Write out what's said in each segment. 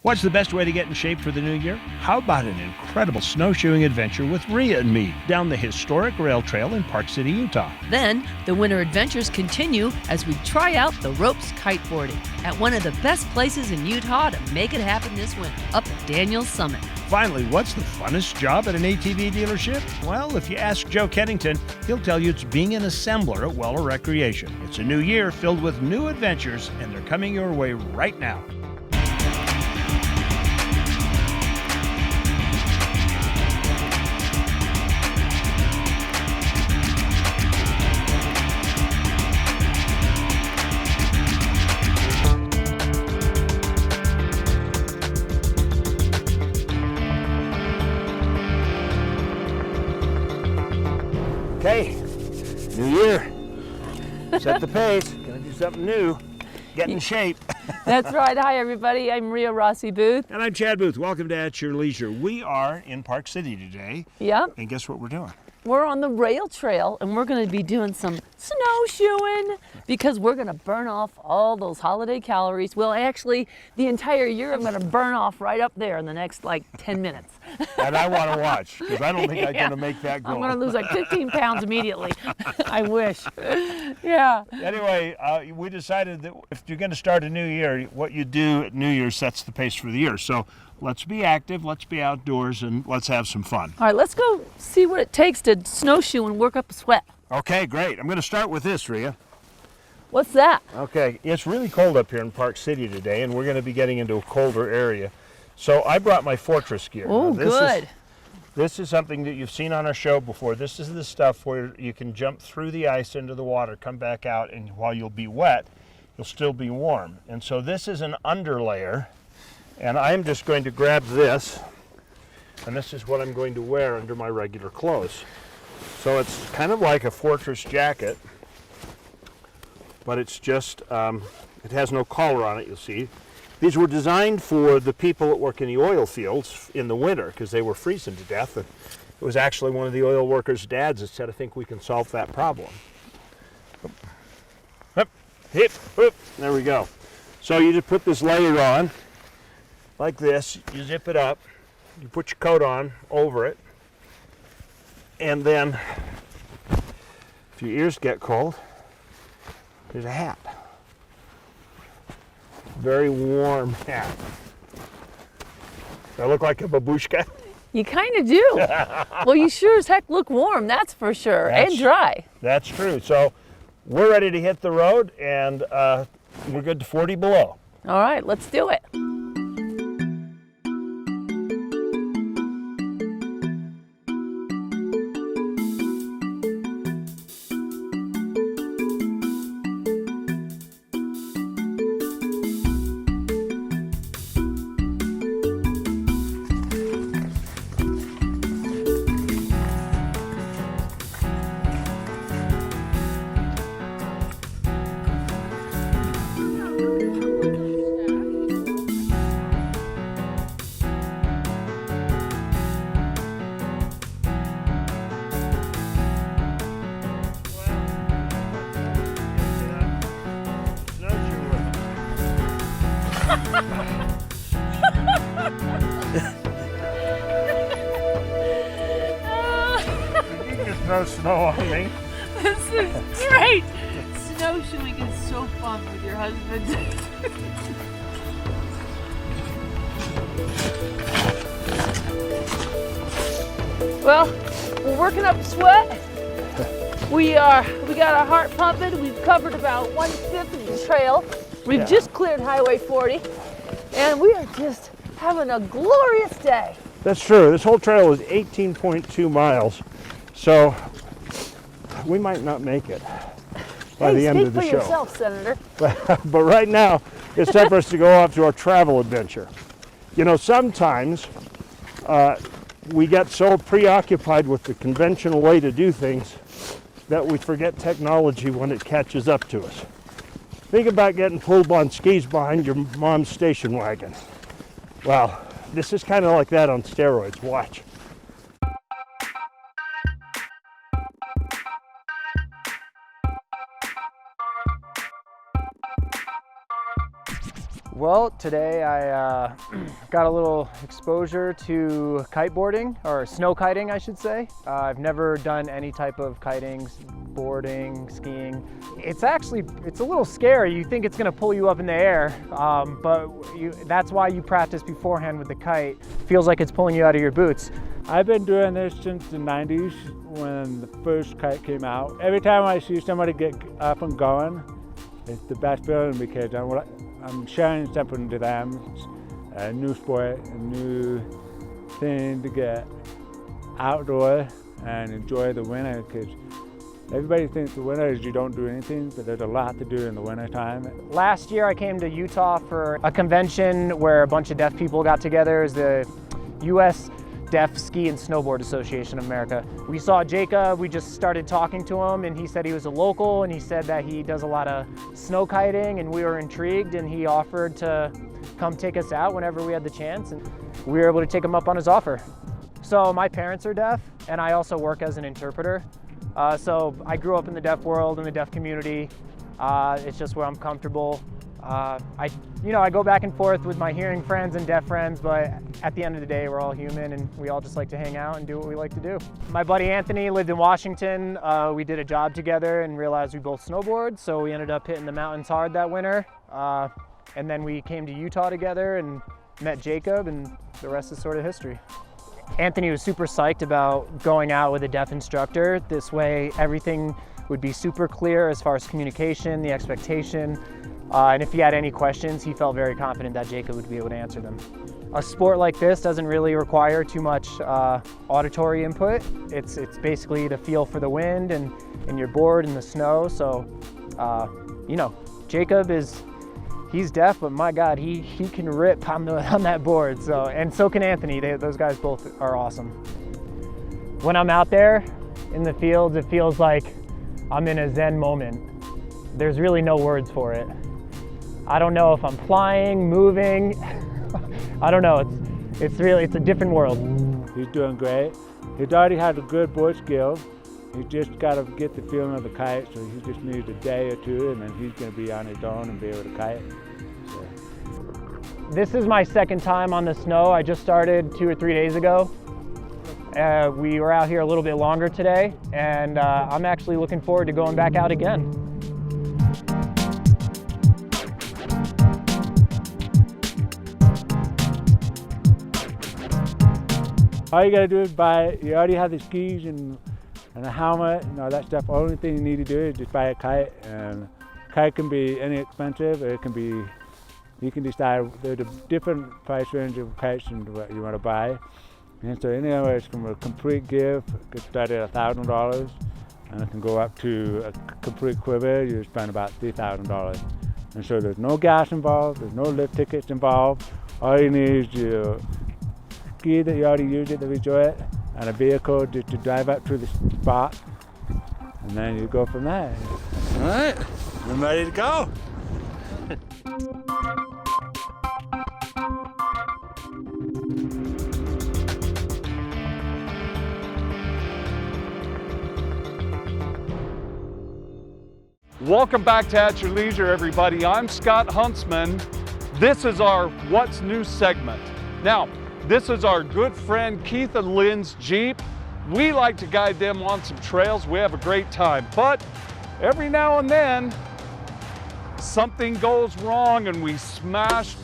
What's the best way to get in shape for the new year? How about an incredible snowshoeing adventure with Ria and me down the historic rail trail in Park City, Utah? Then, the winter adventures continue as we try out the ropes kiteboarding at one of the best places in Utah to make it happen this winter, up at Daniels Summit. Finally, what's the funnest job at an ATV dealership? Well, if you ask Joe Kennington, he'll tell you it's being an assembler at Weller Recreation. It's a new year filled with new adventures, and they're coming your way right now. Okay, new year, set the pace, gonna do something new, get in shape. That's right. Hi, everybody. I'm Ria Rossi Booth. And I'm Chad Booth. Welcome to At Your Leisure. We are in Park City today. Yep. And guess what we're doing? We're on the rail trail, and we're going to be doing some snowshoeing because we're going to burn off all those holiday calories. Well, actually, the entire year I'm going to burn off right up there in the next, 10 minutes. And I want to watch, because I don't think I'm going to make that goal. I'm going to lose 15 pounds immediately. I wish. Yeah. Anyway, we decided that if you're going to start a new year, what you do at New Year sets the pace for the year. So let's be active, let's be outdoors, and let's have some fun. All right, let's go see what it takes to snowshoe and work up a sweat. Okay, great. I'm going to start with this, Ria. What's that? Okay, it's really cold up here in Park City today, and we're going to be getting into a colder area. So I brought my Fortress gear. Oh, good. This is something that you've seen on our show before. This is the stuff where you can jump through the ice into the water, come back out, and while you'll be wet, you'll still be warm. And so this is an underlayer, and I'm just going to grab this, and this is what I'm going to wear under my regular clothes. So it's kind of like a Fortress jacket, but it's just, it has no collar on it, you'll see. These were designed for the people that work in the oil fields in the winter because they were freezing to death. And it was actually one of the oil workers' dads that said, I think we can solve that problem. Hip, hip, hip. There we go. So you just put this layer on like this. You zip it up. You put your coat on over it. And then if your ears get cold, there's a hat. Very warm hat. Do I look like a babushka? You kind of do. Well, you sure as heck look warm, that's for sure, and dry. That's true. So we're ready to hit the road, and we're good to 40 below. All right, let's do it. No snow on me. This is great. Snowshoeing is so fun with your husband. Well, we're working up sweat. We got our heart pumping. We've covered about 1/5 of the trail. We've just cleared Highway 40, and we are just having a glorious day. That's true. This whole trail is 18.2 miles. So we might not make it by the end of the show. Speak for yourself, Senator. But right now, it's time for us to go off to our travel adventure. You know, sometimes we get so preoccupied with the conventional way to do things that we forget technology when it catches up to us. Think about getting pulled on skis behind your mom's station wagon. Well, this is kind of like that on steroids. Watch. Well, today I got a little exposure to kiteboarding, or snow kiting I should say. I've never done any type of kiting, boarding, skiing. It's a little scary. You think it's gonna pull you up in the air, but that's why you practice beforehand with the kite. Feels like it's pulling you out of your boots. I've been doing this since the 90s when the first kite came out. Every time I see somebody get up and going, it's the best feeling because I'm sharing something to them. It's a new sport, a new thing to get outdoor and enjoy the winter, because everybody thinks the winter is you don't do anything, but there's a lot to do in the winter time. Last year I came to Utah for a convention where a bunch of deaf people got together. It was the U.S. Deaf Ski and Snowboard Association of America. We saw Jacob, we just started talking to him, and he said he was a local, and he said that he does a lot of snow kiting, and we were intrigued, and he offered to come take us out whenever we had the chance, and we were able to take him up on his offer. So my parents are deaf, and I also work as an interpreter. So I grew up in the deaf world, in the deaf community. It's just where I'm comfortable. I go back and forth with my hearing friends and deaf friends, but at the end of the day, we're all human and we all just like to hang out and do what we like to do. My buddy Anthony lived in Washington. We did a job together and realized we both snowboard, so we ended up hitting the mountains hard that winter. And then we came to Utah together and met Jacob, and the rest is sort of history. Anthony was super psyched about going out with a deaf instructor. This way, everything would be super clear as far as communication, the expectation. And if he had any questions, he felt very confident that Jacob would be able to answer them. A sport like this doesn't really require too much auditory input. It's basically the feel for the wind and your board and the snow. So, Jacob he's deaf, but my God, he can rip on that board. So, and so can Anthony. Those guys both are awesome. When I'm out there in the fields, it feels like I'm in a Zen moment. There's really no words for it. I don't know if I'm flying, moving. I don't know. It's a different world. He's doing great. He's already had a good board skill. He's just got to get the feeling of the kite, so he just needs a day or two, and then he's going to be on his own and be able to kite. So. This is my second time on the snow. I just started 2 or 3 days ago. We were out here a little bit longer today, and I'm actually looking forward to going back out again. All you gotta do is buy it. You already have the skis and a helmet and all that stuff. Only thing you need to do is just buy a kite. And kite can be inexpensive, or it can be, you can decide, there's a different price range of kites and what you want to buy. And so anywhere from a complete gift, it could start at $1,000, and it can go up to a complete quiver, you spend about $3,000. And so there's no gas involved, there's no lift tickets involved. All you need is your ski that you already use it to enjoy it, and a vehicle just to drive up to the spot, and then you go from there. All right, I'm ready to go. Welcome back to At Your Leisure, everybody. I'm Scott Huntsman. This is our What's New segment. Now, this is our good friend Keith and Lynn's Jeep. We like to guide them on some trails. We have a great time, but every now and then something goes wrong and we smash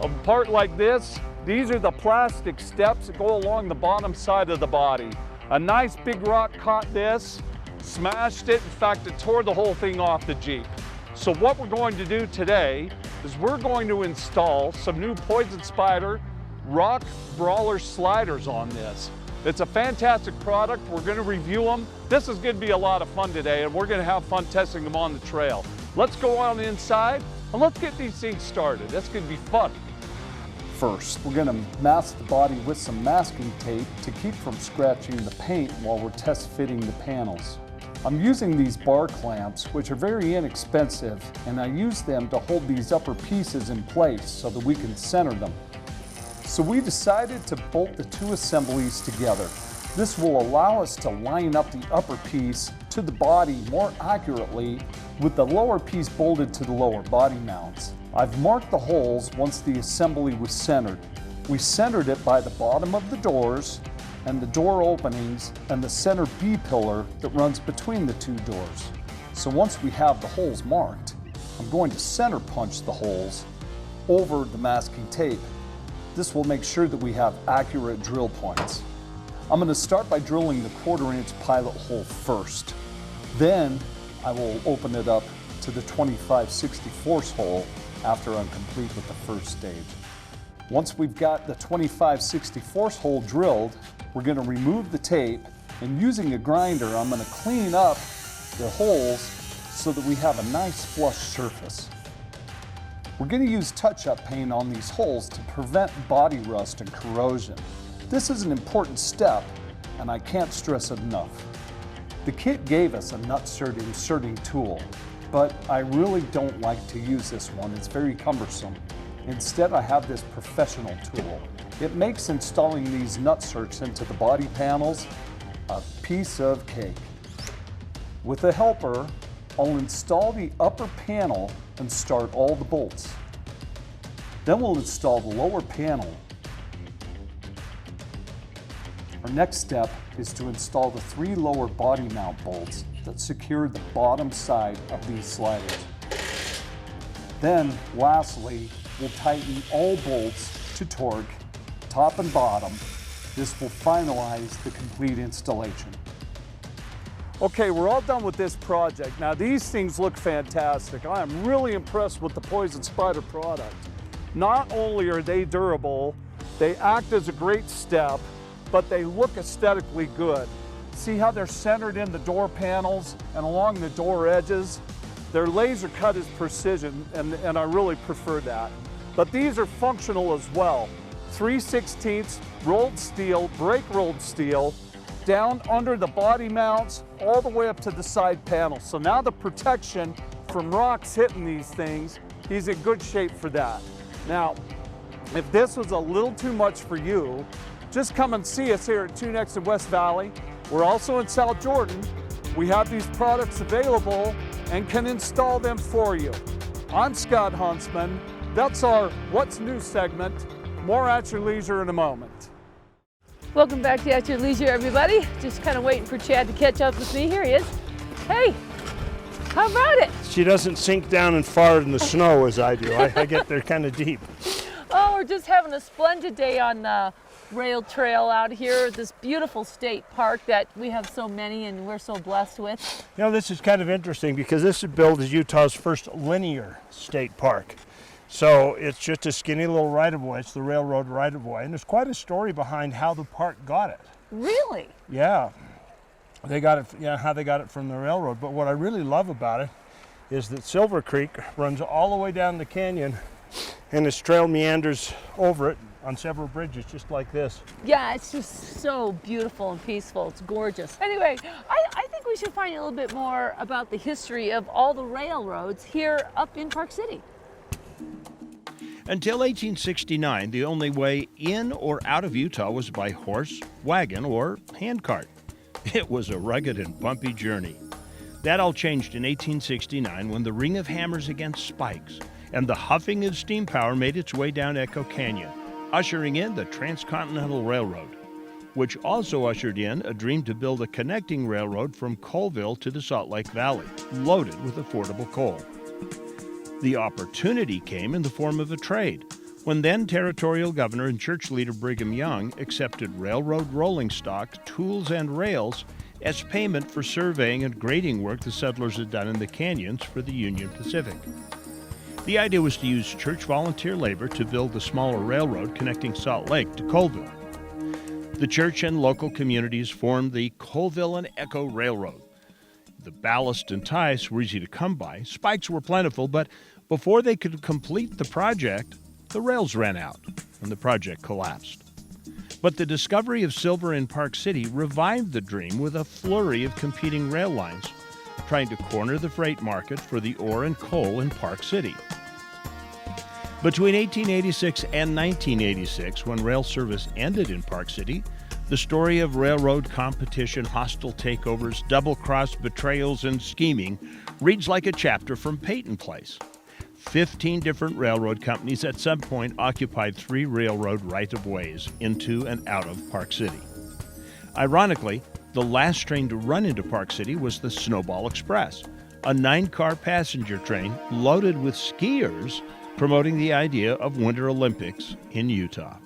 a part like this. These are the plastic steps that go along the bottom side of the body. A nice big rock caught this, smashed it. In fact, it tore the whole thing off the Jeep. So what we're going to do today is we're going to install some new Poison Spider Rock Brawler sliders on this. It's a fantastic product. We're going to review them. This is going to be a lot of fun today, and we're going to have fun testing them on the trail. Let's go on inside and let's get these things started. That's going to be fun. First, we're going to mask the body with some masking tape to keep from scratching the paint while we're test fitting the panels. I'm using these bar clamps, which are very inexpensive, and I use them to hold these upper pieces in place so that we can center them. So we decided to bolt the two assemblies together. This will allow us to line up the upper piece to the body more accurately with the lower piece bolted to the lower body mounts. I've marked the holes once the assembly was centered. We centered it by the bottom of the doors and the door openings and the center B-pillar that runs between the two doors. So once we have the holes marked, I'm going to center punch the holes over the masking tape. This will make sure that we have accurate drill points. I'm going to start by drilling the 1/4-inch pilot hole first. Then I will open it up to the 25/64 hole after I'm complete with the first stage. Once we've got the 25/64 hole drilled, we're going to remove the tape, and using a grinder, I'm going to clean up the holes so that we have a nice flush surface. We're going to use touch-up paint on these holes to prevent body rust and corrosion. This is an important step, and I can't stress it enough. The kit gave us a nut inserting tool, but I really don't like to use this one. It's very cumbersome. Instead, I have this professional tool. It makes installing these nut certs into the body panels a piece of cake. With a helper, I'll install the upper panel and start all the bolts. Then we'll install the lower panel. Our next step is to install the 3 lower body mount bolts that secure the bottom side of these sliders. Then, lastly, we'll tighten all bolts to torque, top and bottom. This will finalize the complete installation. Okay, we're all done with this project. Now these things look fantastic. I am really impressed with the Poison Spider product. Not only are they durable, they act as a great step, but they look aesthetically good. See how they're centered in the door panels and along the door edges? Their laser cut is precision, and I really prefer that. But these are functional as well. 3/16 rolled steel, brake rolled steel, down under the body mounts, all the way up to the side panels. So now the protection from rocks hitting these things, he's in good shape for that. Now, if this was a little too much for you, just come and see us here at 2Next in West Valley. We're also in South Jordan. We have these products available and can install them for you. I'm Scott Huntsman. That's our What's New segment. More at your leisure in a moment. Welcome back to At Your Leisure, everybody. Just kind of waiting for Chad to catch up with me. Here he is. Hey, how about it? She doesn't sink down and fart in the snow as I do. I get there kind of deep. Oh, we're just having a splendid day on the rail trail out here at this beautiful state park that we have so many and we're so blessed with. You know, this is kind of interesting because this is billed as Utah's first linear state park. So it's just a skinny little right-of-way. It's the railroad right-of-way, and there's quite a story behind how the park got it. Really? Yeah, they got it. Yeah, how they got it from the railroad. But what I really love about it is that Silver Creek runs all the way down the canyon, and this trail meanders over it on several bridges, just like this. Yeah, it's just so beautiful and peaceful. It's gorgeous. Anyway, I think we should find a little bit more about the history of all the railroads here up in Park City. Until 1869, the only way in or out of Utah was by horse, wagon, or handcart. It was a rugged and bumpy journey. That all changed in 1869 when the ring of hammers against spikes and the huffing of steam power made its way down Echo Canyon, ushering in the Transcontinental Railroad, which also ushered in a dream to build a connecting railroad from Colville to the Salt Lake Valley, loaded with affordable coal. The opportunity came in the form of a trade, when then Territorial Governor and church leader Brigham Young accepted railroad rolling stock, tools, and rails as payment for surveying and grading work the settlers had done in the canyons for the Union Pacific. The idea was to use church volunteer labor to build the smaller railroad connecting Salt Lake to Colville. The church and local communities formed the Colville and Echo Railroad. The ballast and ties were easy to come by, spikes were plentiful, but before they could complete the project, the rails ran out and the project collapsed. But the discovery of silver in Park City revived the dream with a flurry of competing rail lines, trying to corner the freight market for the ore and coal in Park City. Between 1886 and 1986, when rail service ended in Park City, the story of railroad competition, hostile takeovers, double-cross betrayals, and scheming reads like a chapter from Peyton Place. 15 different railroad companies at some point occupied 3 railroad right-of-ways into and out of Park City. Ironically, the last train to run into Park City was the Snowball Express, a 9-car passenger train loaded with skiers promoting the idea of Winter Olympics in Utah.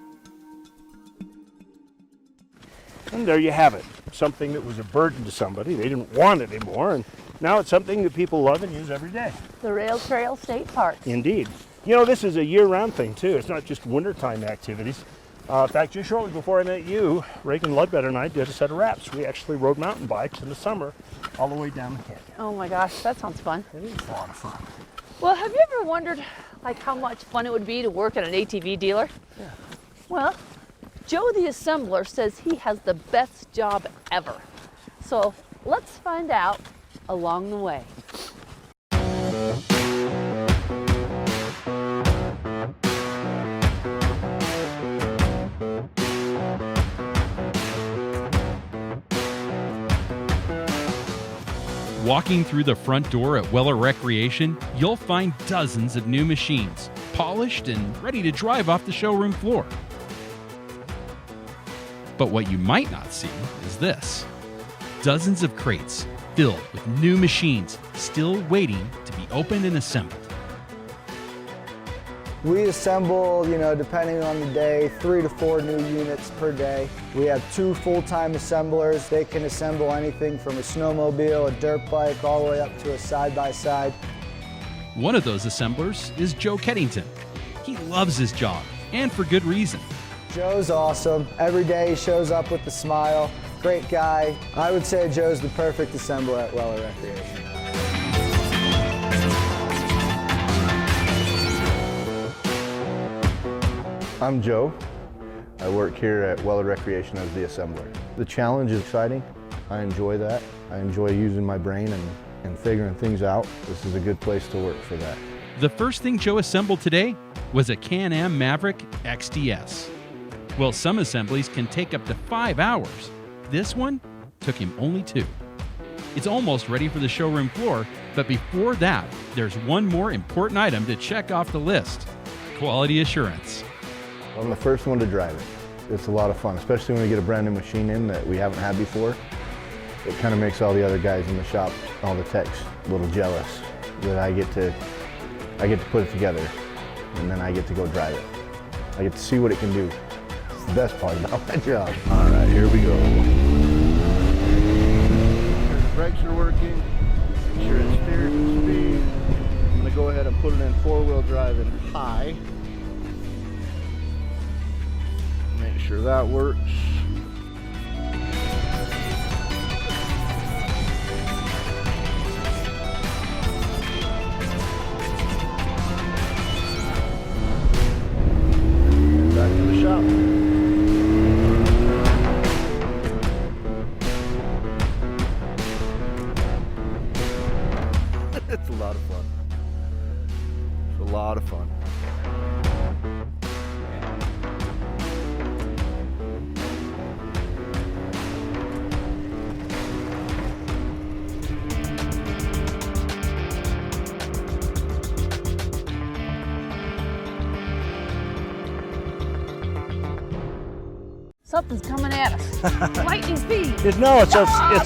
And there you have it. Something that was a burden to somebody. They didn't want it anymore, and now it's something that people love and use every day. The Rail Trail State Park. Indeed. You know, this is a year-round thing, too. It's not just wintertime activities. In fact, just shortly before I met you, Reagan Ledbetter and I did a set of wraps. We actually rode mountain bikes in the summer all the way down the canyon. Oh my gosh, that sounds fun. It is a lot of fun. Well, have you ever wondered like how much fun it would be to work at an ATV dealer? Yeah. Well, Joe the assembler says he has the best job ever. So let's find out along the way. Walking through the front door at Weller Recreation, you'll find dozens of new machines, polished and ready to drive off the showroom floor. But what you might not see is this. Dozens of crates filled with new machines still waiting to be opened and assembled. We assemble, depending on the day, 3 to 4 new units per day. We have 2 full-time assemblers. They can assemble anything from a snowmobile, a dirt bike, all the way up to a side-by-side. One of those assemblers is Joe Keddington. He loves his job, and for good reason. Joe's awesome. Every day he shows up with a smile. Great guy. I would say Joe's the perfect assembler at Weller Recreation. I'm Joe. I work here at Weller Recreation as the assembler. The challenge is exciting. I enjoy that. I enjoy using my brain and figuring things out. This is a good place to work for that. The first thing Joe assembled today was a Can-Am Maverick XDS. Well, some assemblies can take up to 5 hours. This one took him only 2. It's almost ready for the showroom floor, but before that, there's one more important item to check off the list: quality assurance. I'm the first one to drive it. It's a lot of fun, especially when we get a brand new machine in that we haven't had before. It kind of makes all the other guys in the shop, all the techs, a little jealous that I get to put it together, and then I get to go drive it. I get to see what it can do. It's the best part about my job. All right, here we go. Sure the brakes are working. Make sure it steers to speed. I'm gonna go ahead and put it in 4-wheel drive in high. Make sure that works. Back to the shop. It's a lot of fun. It's a lot of fun. Something's coming at us. Lightning speed. No, it's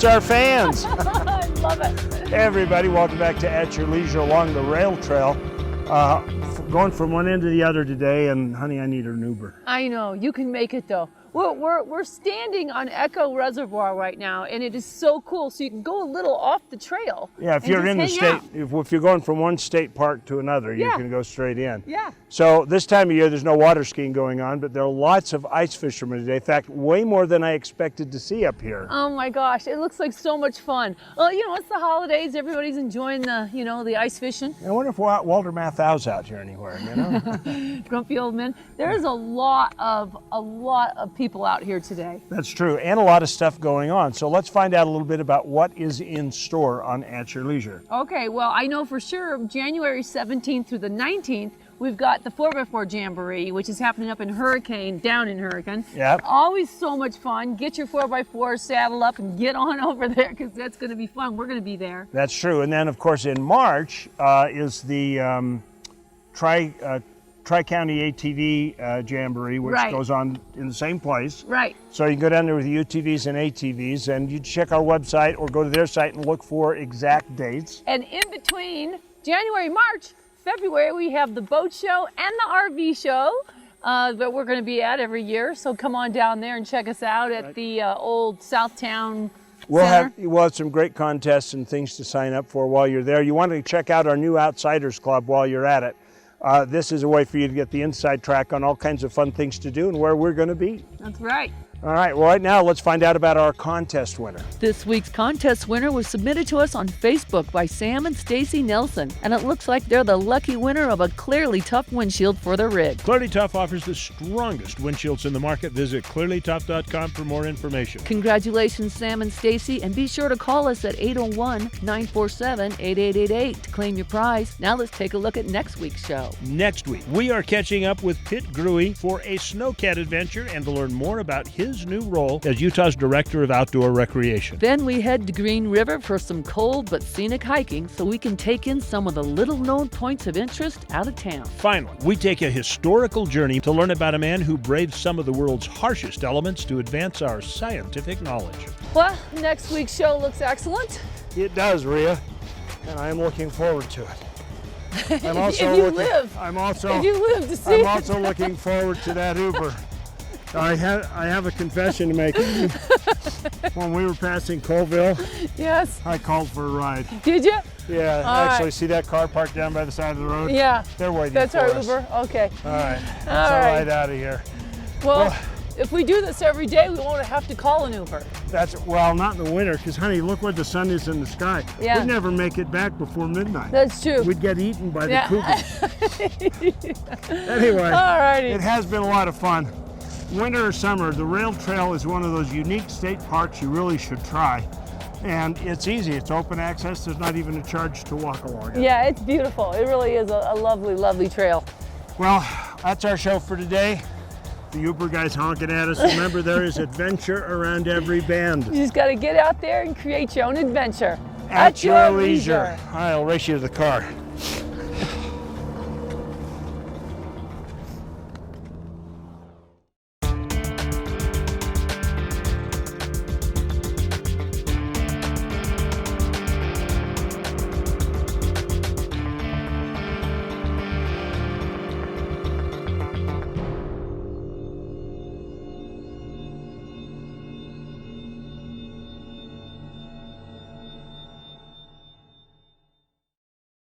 our fans. I love it. Hey everybody, welcome back to At Your Leisure along the rail trail. Going from one end to the other today, and honey, I need an Uber. I know, you can make it though. We're standing on Echo Reservoir right now, and it is so cool. So you can go a little off the trail. Yeah, if you're in the state, if you're going from one state park to another, you can go straight in. Yeah. So this time of year, there's no water skiing going on, but there are lots of ice fishermen today. In fact, way more than I expected to see up here. Oh my gosh, it looks like so much fun. Well, it's the holidays. Everybody's enjoying the, the ice fishing. I wonder if Walter Matthau's out here anywhere. Grumpy old men. There's a lot of people out here today. That's true, and a lot of stuff going on. So let's find out a little bit about what is in store on At Your Leisure. Okay, well, I know for sure January 17th through the 19th, we've got the 4x4 Jamboree, which is happening up in Hurricane, down in Hurricane. Yep. Always so much fun. Get your 4x4, saddle up, and get on over there, because that's going to be fun. We're going to be there. That's true. And then, of course, in March is the Tri-County ATV Jamboree, which Right. goes on in the same place. Right. So you can go down there with the UTVs and ATVs, and you check our website or go to their site and look for exact dates. And in between January, March, February, we have the boat show and the RV show that we're going to be at every year. So come on down there and check us out at the old Southtown We'll Center. have some great contests and things to sign up for while you're there. You want to check out our new Outsiders Club while you're at it. This is a way for you to get the inside track on all kinds of fun things to do and where we're going to be. That's right. All right, well, right now let's find out about our contest winner. This week's contest winner was submitted to us on Facebook by Sam and Stacy Nelson, and it looks like they're the lucky winner of a Clearly Tough windshield for their rig. Clearly Tough offers the strongest windshields in the market. Visit clearlytough.com for more information. Congratulations, Sam and Stacy, and be sure to call us at 801-947-8888 to claim your prize. Now let's take a look at next week's show. Next week, we are catching up with Pitt Gruey for a snowcat adventure and to learn more about his new role as Utah's Director of Outdoor Recreation. Then we head to Green River for some cold but scenic hiking so we can take in some of the little-known points of interest out of town. Finally, we take a historical journey to learn about a man who braved some of the world's harshest elements to advance our scientific knowledge. Well, next week's show looks excellent. It does, Ria, and I'm looking forward to it. I'm If you live to see I'm it. also looking forward to that Uber. I have a confession to make. When we were passing Colville, Yes. I called for a ride. Did you? Yeah, All actually, right. see that car parked down by the side of the road? Yeah. They're waiting That's for our us. Uber. Okay. All right, All let's right. ride out of here. Well, if we do this every day, we won't have to call an Uber. Well, not in the winter, because honey, look where the sun is in the sky. Yeah. We'd never make it back before midnight. That's true. We'd get eaten by the Yeah. cougars. Anyway, All righty. it has been a lot of fun. Winter or summer, the rail trail is one of those unique state parks you really should try. And it's easy, it's open access, there's not even a charge to walk along it. Yeah, it's beautiful. It really is a lovely, lovely trail. Well, that's our show for today. The Uber guy's honking at us. Remember, there is adventure around every bend. You just got to get out there and create your own adventure. At your leisure. I'll race you to the car.